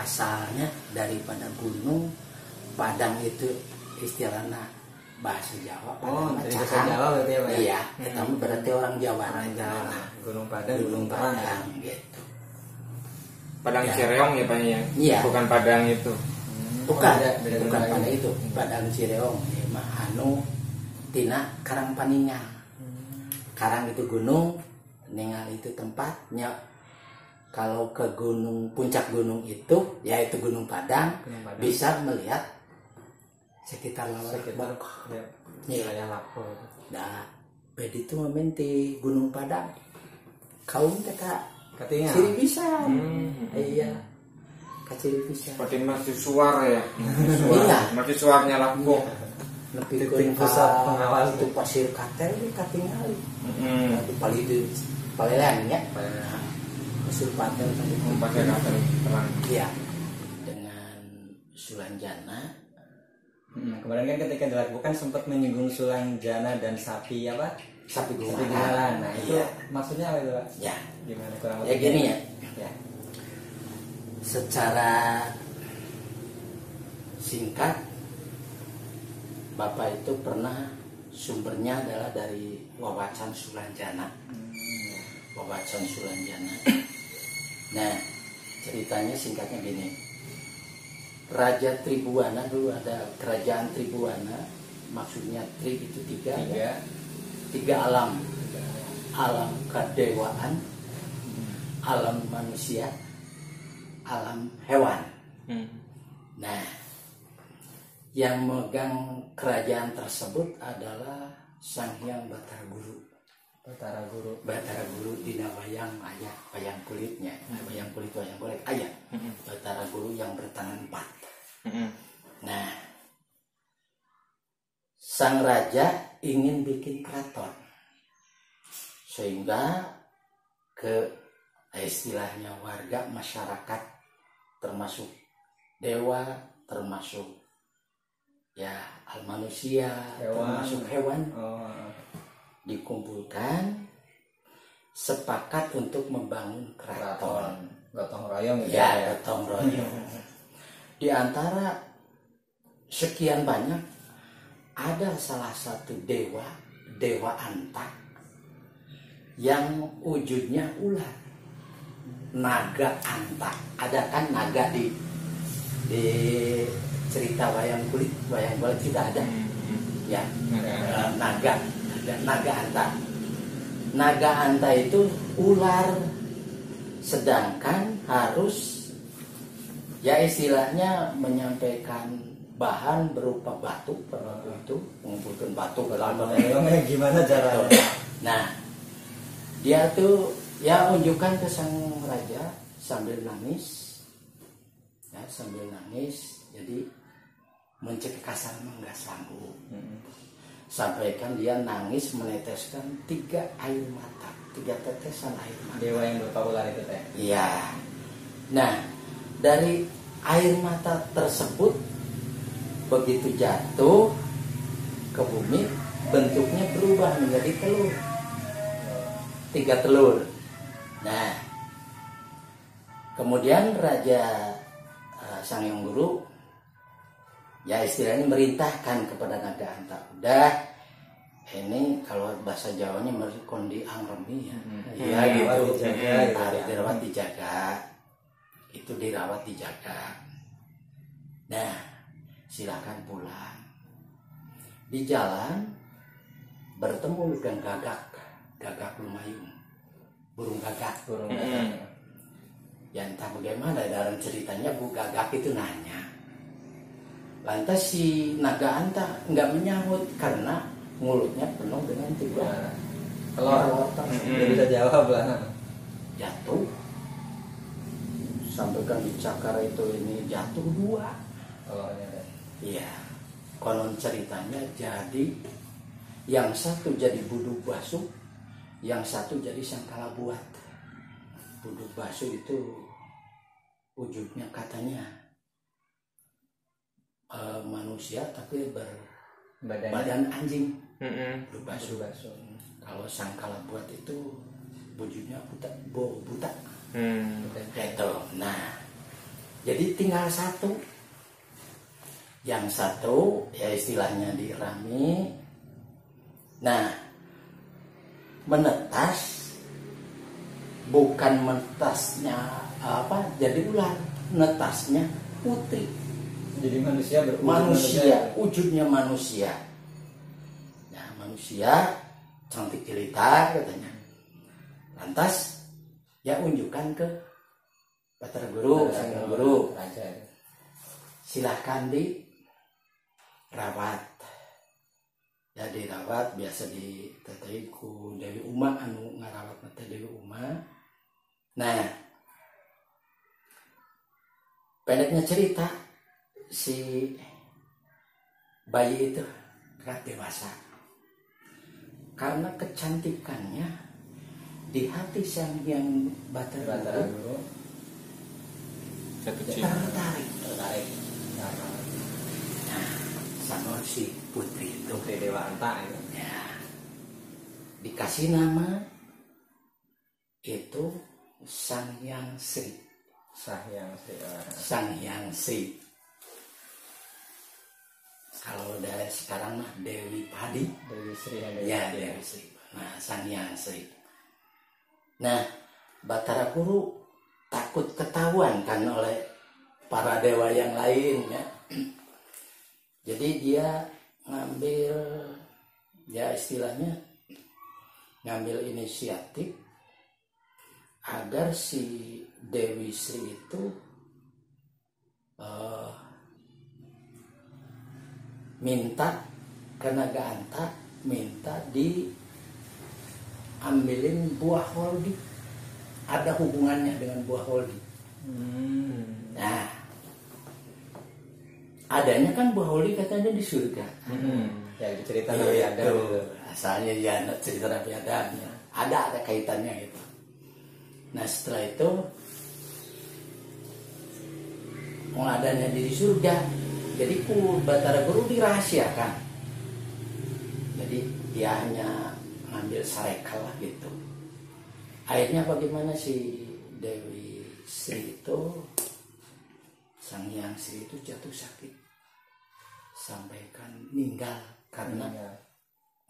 asalnya daripada gunung. Padang itu istilahnya bahasa Jawa. Oh, dari bahasa Jawa berarti ya, Pak? Iya, kita berarti orang Jawa. Orang Jawa. Gunung Padang, Gunung Padang gitu. Padang Ya. Cireong ya Pak ya? Iya. Bukan Padang itu. Bukan, beda bukan gunung pada lagi. itu. Padang Cireong, ya, mah anu tina Karang Paningal. Karang itu gunung, Ningal itu tempatnya. Kalau ke gunung, puncak gunung itu, yaitu Gunung Padang, bisa melihat sekitar Sekitar Lapor. ya, Iya. wilayah Lapor. Nah, bedi itu mementi Gunung Padang. Kaum kita Katingal. ciri bisa. Iya. Kaciri bisa. Seperti mercusuar ya. Iya. Mercusuarnya Lampung. Lebih Titik pusat pengawas itu pasir kater di katingali. Hmm. Di paling itu palelangnya. Pasir kater tadi. Pakai kata terang. Iya. Dengan Sulanjana. Kemarin kan ketika dilakukan sempat menyinggung Sulanjana dan sapi apa? Sapi Sapi Gumalan. Gumalan. Nah itu Iya. maksudnya apa itu, Pak? Ya. Gimana kurang Ya gini ya. Ya. Secara singkat, Bapak itu pernah sumbernya adalah dari Wawacan Sulanjana. Wawacan Sulanjana. Nah, ceritanya singkatnya gini. Raja Tribuana dulu ada kerajaan Tribuana, maksudnya Tri itu tiga alam. Alam kedewaan, alam manusia, alam hewan. Nah, yang megang kerajaan tersebut adalah Sang Hyang Batara Guru. Batara Guru dina wayang ayah, wayang kulitnya, wayang kulit ayah. Batara Guru yang bertangan 4. Nah, sang raja ingin bikin keraton, sehingga ke istilahnya warga masyarakat, termasuk dewa, termasuk ya manusia, termasuk hewan, dikumpulkan sepakat untuk membangun keraton. Gotong royong Ya, gotong royong. Di antara sekian banyak ada salah satu dewa Antak yang wujudnya ular, naga Antak. Ada kan naga di cerita wayang kulit tidak ada ya. Naga Antak. Naga Antak itu ular, sedangkan harus ya istilahnya menyampaikan bahan berupa batu itu, mengumpulkan batu ke dalam. Gimana caranya? Nah, dia tuh ya unjukkan ke sang raja sambil nangis, ya sambil nangis. Jadi mencekik kasar mah nggak sanggup. Sampaikan dia nangis meneteskan 3 tetesan air mata. Dewa yang berupa ular itu teh. Iya. Nah, dari air mata tersebut begitu jatuh ke bumi, bentuknya berubah menjadi telur. 3 telur. Nah, kemudian Raja Sang Hyang Guru ya istilahnya merintahkan kepada naga Antak, udah ini kalau bahasa Jawanya kondi angremi ya. Iya gitu. Dirawat dijaga. Itu dirawat dijaga. Nah, silakan pulang. Di jalan bertemu dengan gagak lumayung, burung gagak. Ya entah bagaimana dalam ceritanya Bu Gagak itu nanya. Lantas si naga Antak nggak menyahut karena mulutnya penuh dengan 3 telur. Dia bisa jawab lah. Jatuh. Sampaikan di cakar itu ini jatuh 2. Telurnya teh. Iya. Konon ceritanya jadi yang satu jadi Buduk Basuh, yang satu jadi Sangkala Buat. Buduk Basuh itu wujudnya katanya manusia tapi berbadan anjing. Buduk Basuh. Kalau Sangkala Buat itu wujudnya buta. Gitu. Nah, Jadi tinggal satu. Yang satu ya istilahnya dirami. Nah, menetas bukan menetasnya apa jadi ular, netasnya putri. Jadi manusia Manusia, wujudnya manusia. Nah, manusia cantik jelita katanya. Lantas ya unjukkan ke Batara Guru, sang guru. Raja. Silahkan dirawat. Ya dirawat biasa ditetei ku Dewi Uma anu ngarawat teh Dewi Uma. Nah, pendeknya cerita si bayi itu kan dewasa. Karena kecantikannya di hati sang yang Batara Guru Jatuh ya, cinta. tertarik Nah, sama si putri itu. Putri Dewa Anta itu. Ya, dikasih nama itu Sang Hyang Sri. Sahyang Sri. Sang Hyang Sri. Kalau dari sekarang mah Dewi Padi. Dewi Sri dan Dewi Ya, Padi. Dewi Sri. Nah, Sang Hyang Sri. Nah, Batara Guru takut ketahuan kan oleh para dewa yang lain ya. Jadi dia ngambil ya istilahnya ngambil inisiatif agar si Dewi Sri itu minta ke Naga Anta, minta diambilin buah holdi. Ada hubungannya dengan buah holdi. Nah, adanya kan buah holdi katanya di surga. Ya cerita Nabi Adam itu. Asalnya ya cerita Nabi Adam ya. Ada kaitannya gitu. Nah setelah itu adanya di surga. Jadi ku Batara Guru dirahasiakan. Jadi dia hanya ngambil sarekal lah gitu. Akhirnya bagaimana si Dewi Sri itu, Sang Hyang Sri itu jatuh sakit sampai kan meninggal karena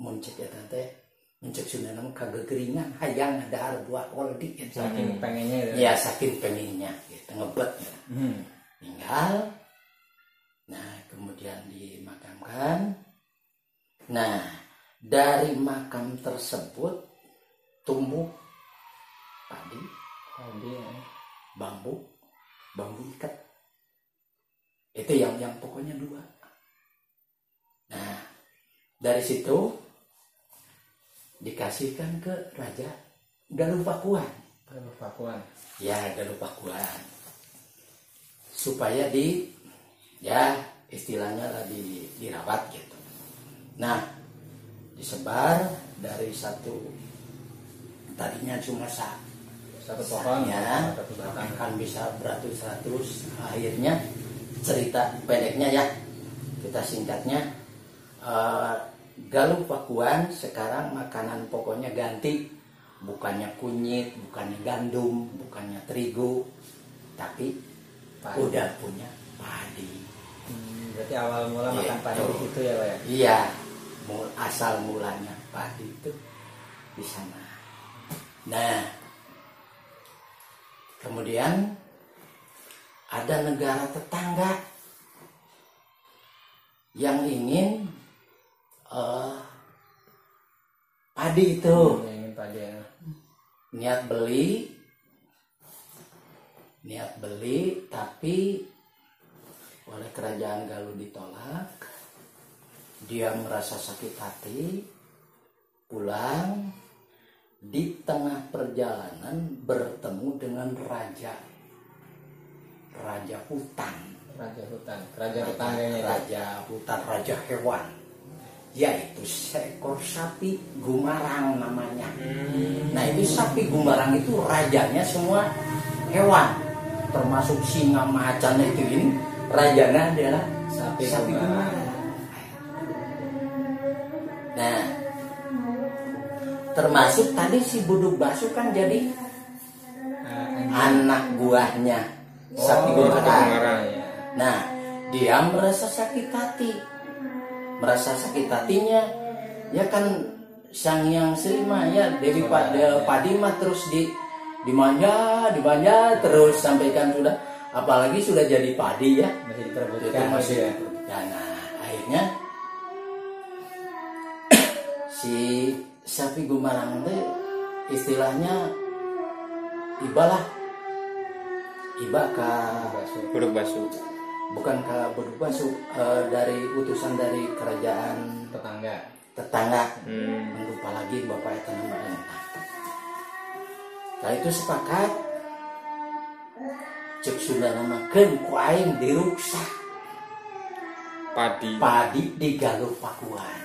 muncul ya tante muncul sudah nama kagegeringan hayang ada buah koldi Saking pengennya ya saking pengennya gitu ngebet ya. Meninggal. Nah kemudian dimakamkan. Nah dari makam tersebut tumbuh padi ya. bambu ikat itu yang pokoknya 2. Nah dari situ dikasihkan ke Raja Galupakuan. Ya Galupakuan supaya ya istilahnya lah dirawat gitu. Nah disebar dari tadinya cuma satu pohon ya kan bisa beratus-ratus. Akhirnya cerita pendeknya ya kita singkatnya, Galupakuan sekarang makanan pokoknya ganti, bukannya kunyit, bukannya gandum, bukannya terigu, tapi padi. Udah punya padi. Berarti awal mula makan padi di situ ya Pak ya? Iya, asal mulanya padi itu di sana. Nah, kemudian ada negara tetangga yang ingin padi itu. Ingin padi ya. Niat beli tapi oleh kerajaan Galuh ditolak. Dia merasa sakit hati, pulang. Di tengah perjalanan bertemu dengan raja hutan, raja hutan, raja hewan, yaitu seekor sapi gumarang namanya. Nah itu sapi gumarang itu rajanya semua hewan, termasuk singa, macan itu ini rajanya adalah sapi gumarang. Nah termasuk tadi si Buduk Basuh kan jadi anak buahnya sapi Sapi Gumarang. Gumarang. Nah, dia merasa sakit hati. Merasa sakit hatinya, ya kan Sang Hyang Sri mah ya daripada padi mah terus dimanja terus sampaikan sudah, apalagi sudah jadi padi ya, Masih itu diperebutkan masih gitu ya. diperbutkan. Nah, akhirnya si sapi Gumarang teh istilahnya ibalah iba ke Buruk basu. bukan ke Bedubasu, dari utusan dari kerajaan tetangga lupa lagi bapak itu namanya. Nah itu sepakat cek sudah namakeun ku aing diruksak padi di Galuh Pakuan.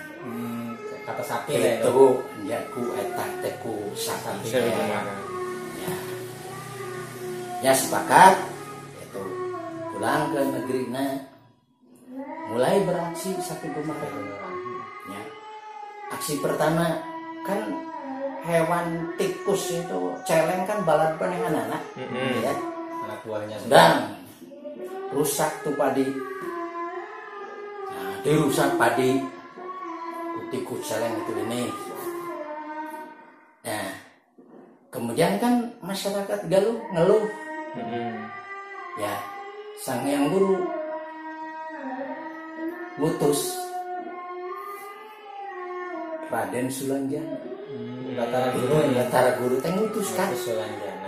Kata sapi ya. Itu ya ku eta teh ku sapi Sapi Gumarang. ya sepakat itu pulang ke negerinya, mulai beraksi sapi Gumarang ya. Aksi pertama kan hewan tikus itu celeng kan balad panehanana ya, Anak buahnya dan rusak tuh padi. Nah dirusak padi tikus celeng itu ini. Nah kemudian kan masyarakat Galuh ngeluh ya, Sang Hyang Guru ngutus Raden Sulanjana. Batara Guru teh ngutus kan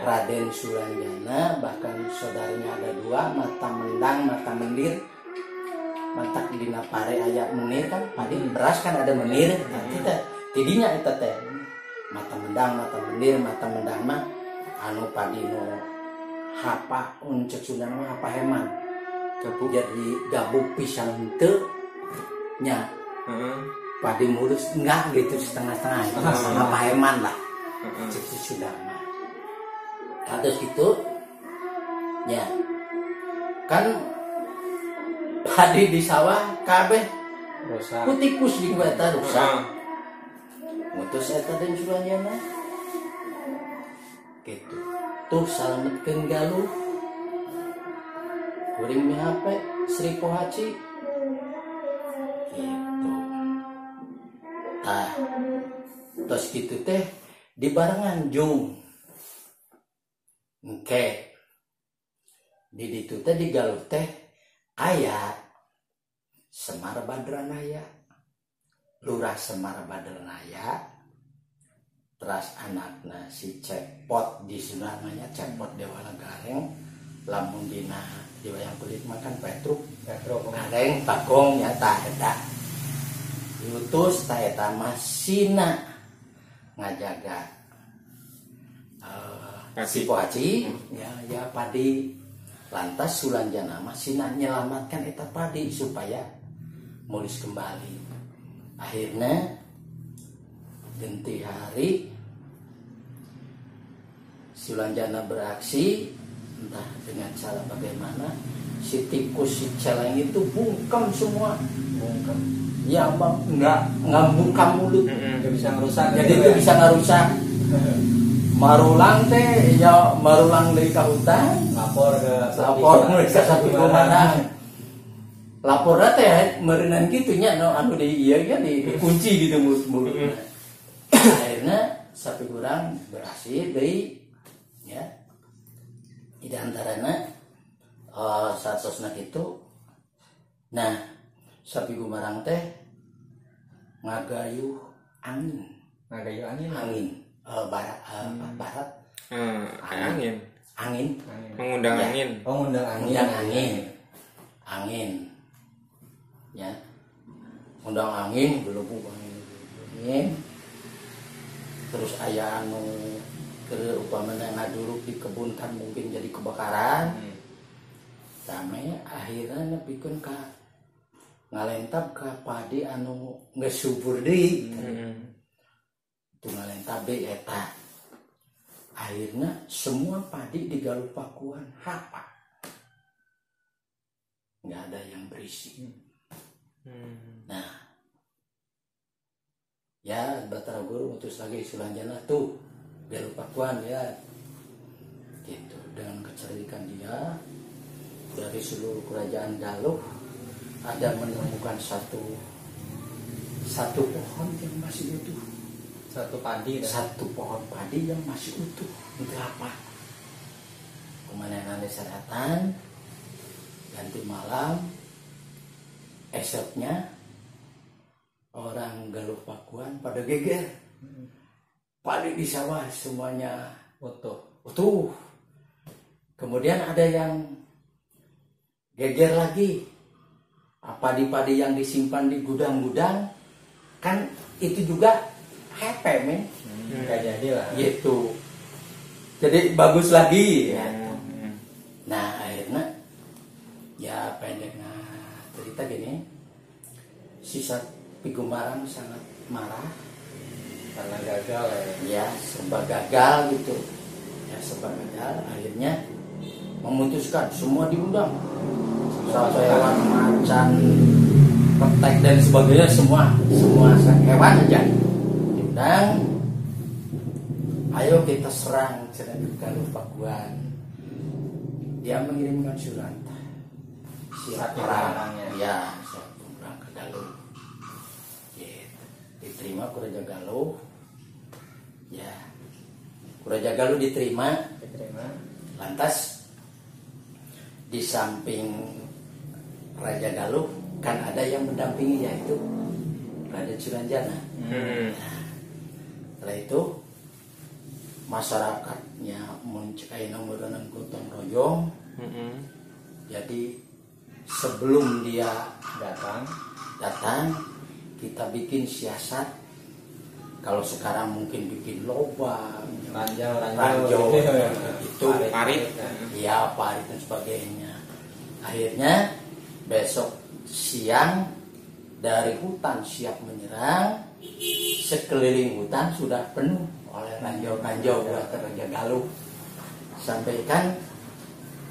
Raden Sulanjana, bahkan saudaranya ada dua, Mata Mendang, Mata Mendir. Mantak dina pare aya menir kan, padi beras kan ada menir. Nah kita tidinya eta teh Mata Mendang, Mata Mendir. Mata Mendang mah anu padi nu hapa uncek Sunda mah hapa heman. Jadi gabuk pisang henteu nya. Padi mulus enggak gitu setengah-setengah, sama paheman lah, cuci sudah mah. Terus gitu, ya kan padi di sawah kabeh rusak. kutikus di eta rusak. Mutus eta dan Sulanjana, gitu. Tuh salametkeun Galuh, kuring mihape Sri Pohaci. Ah, terus gitu teh di barengan jung, engke di ditu teh di Galuh teh aya Semar Badranaya, Lurah Semar Badranaya, terus anakna si Cepot di sana namanya Cepot Dewala Gareng, lamun dina di wayang kulit makan Petruk Gareng Bagong nyata eta. Diutus ta eta masina ngajaga si Pohaci ya padi. Lantas Sulanjana masina nyelamatkan eta padi supaya mulus kembali. Akhirnya genti hari Sulanjana beraksi, entah dengan cara bagaimana si tikus si celeng itu bungkam semua, ya bang, nggak buka mulut, Nggak bisa ngerusak. jadi itu bisa ngerusak. Marulang teh ya marulang dari kahutan, lapor ke sapi Gumarang. Lapor teh merenang gitunya, no anu di iya ya dikunci gitu mulut. Akhirnya sapi Gumarang berhasil dari ya, di antaranya saat sosnak itu, nah sapi Gumarang teh ngagayuh angin. Barat Mengundang ya. angin. Angin ya, undang angin gelembung angin. Terus aya anu keur upamana ngaduruk di kebun kan mungkin jadi kebakaran. Sampai akhirnya nepikeun ka ngalentab ka padi anu geus subur deui. Itu ngalentab deui eta. Akhirnya semua padi di Galuh Pakuan hapa. Nggak ada yang berisi. Nah, ya Batara Guru utus lagi Sulanjana tuh Galuh Pakuan ya, gitu dengan kecerdikan dia dari seluruh kerajaan Galuh ada menemukan satu pohon yang masih utuh. Satu padi dah. Satu pohon padi yang masih utuh. Itu apa? Kemudian ada syaratan, ganti malam, esoknya orang Galuh Pakuan pada geger. Padi di sawah semuanya utuh. Kemudian ada yang geger lagi. Padi-padi yang disimpan di gudang-gudang kan itu juga happy men. Nggak jadi lah. Gitu. Jadi bagus lagi ya. Nah akhirnya ya pendeknya cerita gini, si Sapi Gumarang sangat marah Karena gagal ya, serba gagal gitu ya, serba gagal. Akhirnya memutuskan semua diundang, sampai hewan, macan, petek dan sebagainya, semua hewan aja diundang. Ayo kita serang Galuh Pakuan. Dia mengirimkan surat siap perang ya, siap perang ke Galuh. Gitu. Diterima ku Raja Galuh ya, ku Raja Galuh diterima. Lantas di samping Raja Galuh kan ada yang mendampingi, yaitu Raden Suranjana. Nah, setelah itu masyarakatnya mencekai nomoronan gotong royong. Jadi sebelum dia datang kita bikin siasat. Kalau sekarang mungkin bikin lobang, ranjau itu parit ya, parit dan sebagainya. Akhirnya besok siang dari hutan siap menyerang, sekeliling hutan sudah penuh oleh ranjau-ranjau buat Raja Galuh. Sampaikan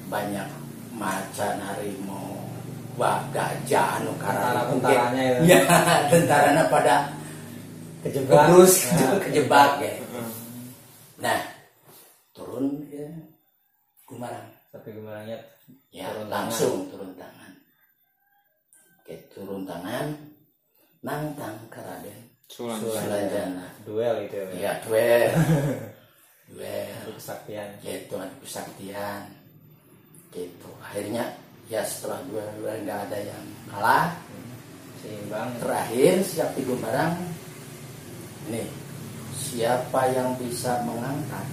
banyak macan, harimau, gajah, tentaranya ya, tentaranya pada kejebak ya. Nah, turun ya Gumarang. Tapi Gumarangnya Ya, langsung turun tangan. Oke, turun tangan, nantang ke Raden Suranjana. Duel itu ya. Duel. Adu kesaktian. Gitu, adu kesaktian. Gitu. Akhirnya ya setelah duel nggak ada yang kalah, seimbang. Terakhir Sapi Gumarang. Nih, siapa yang bisa mengangkat?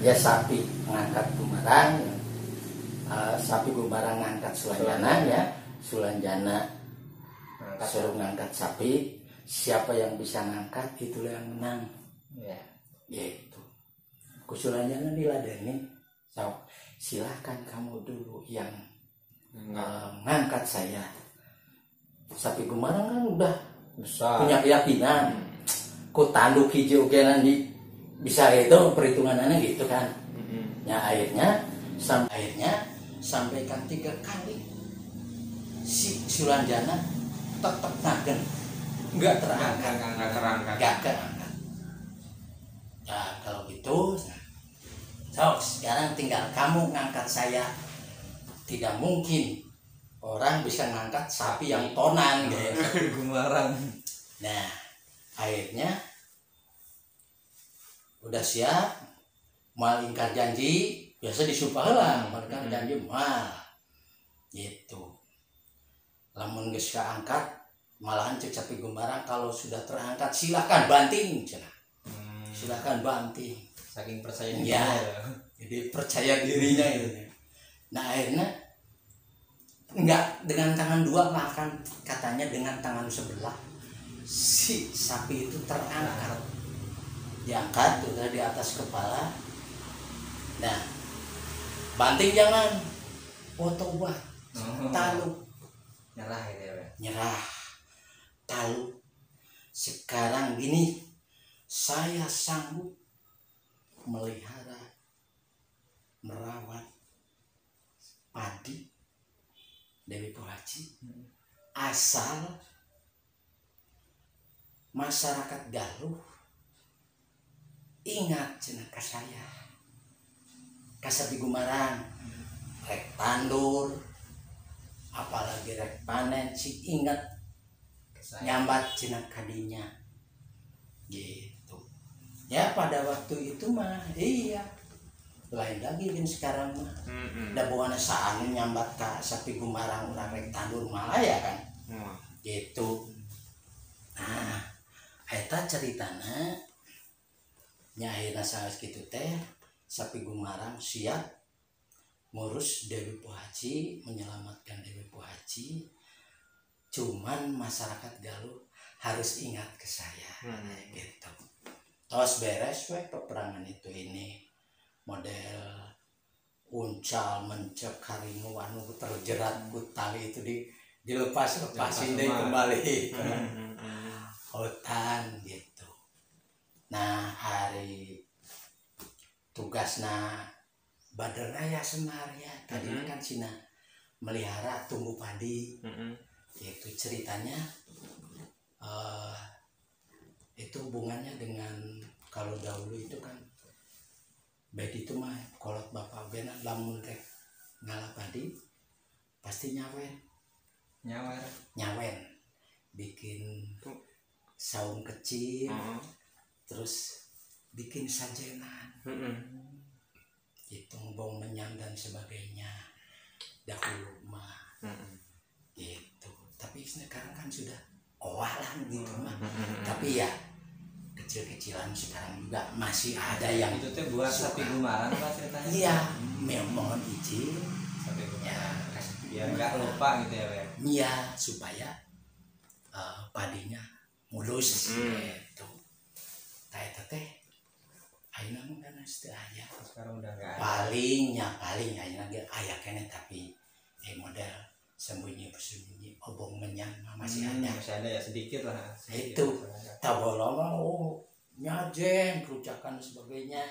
Ya Sapi mengangkat Gumarang, Sapi Gumarang ngangkat Sulanjana ya, Sulanjana suruh ngangkat Sapi. Siapa yang bisa ngangkat itulah yang menang. Ya. Gitu. Sulanjana diladeni. So, silahkan kamu dulu yang ngangkat saya. Sapi Gumarang kan udah besar, punya keyakinan. Ku tanduk hijau kayak nanti bisa itu perhitungannya gitu kan. Ya akhirnya sampaikan 3 kali si Sulanjana tetap nagen, nggak terangkat. Ya kalau gitu, so sekarang tinggal kamu ngangkat saya. Tidak mungkin orang bisa ngangkat sapi yang tonan gitu. Sapi Gumarang. Nah, akhirnya udah siap, mal ingkar janji, biasa disumpah lah, mal ingkar janji mal. Gitu. Lamun geus kaangkat, malahan cek Sapi Gumarang kalau sudah terangkat silakan banting cenah. Silakan banting. Saking percaya dirinya. Ya. Jadi percaya dirinya itu. Nah, akhirnya enggak dengan tangan 2, bahkan katanya dengan tangan sebelah si sapi itu terangkat, diangkat udah di atas kepala. Nah, banting jangan, tobat, taluk, nyerah, taluk. Sekarang gini, saya sanggup melihara, merawat padi Dewi Pohaci, asal masyarakat Galuh ingat cenah ka saya. Kasapi Gumarang rek tandur apalagi rek panen si ingat nyambat cina kadinya gitu ya. Pada waktu itu mah iya lain lagi kan sekarang mah da buana saanu nyambat ka sapi Gumarang urang rek tandur malah ya kan gitu. Nah eta ceritana nya ayeuna sanes kitu teh sapi Gumarang siap ngurus Dewi Pohaci, menyelamatkan Dewi Pohaci. Cuman masyarakat Galuh harus ingat ke saya gitu. Tos beres we peperangan itu ini model uncal mencek harimau anu terjerat ku tali itu dilepas-lepasin deh kembali hutan gitu. Nah hari tugasna Bader Raya Semar ya tadi kan Cina melihara tumbuh padi itu ceritanya itu hubungannya dengan kalau dahulu itu kan baik itu mah kolot bapak benar lamun rek ngalah padi pasti nyawen bikin saung kecil terus bikin sajenan itu bong menyang dan sebagainya dahulu mah gitu. Tapi sekarang kan sudah owalan gitu mah tapi ya kecil-kecilan sekarang juga masih ada yang itu teh buat sapi Gumarang Pak ceritanya. Iya mohon izin Sapi Gumarang ya, biar nggak lupa gitu ya Pak. Iya supaya padinya mulus gitu. Eta teh ayeuna mah kan teu aya. Sekarang udah nggak ada. Paling ayeuna ge aya keneh tapi model sembunyi obong menyang masih ada. Masih ada ya sedikit lah. Itu tabolong nyajen kerucakan sebagainya.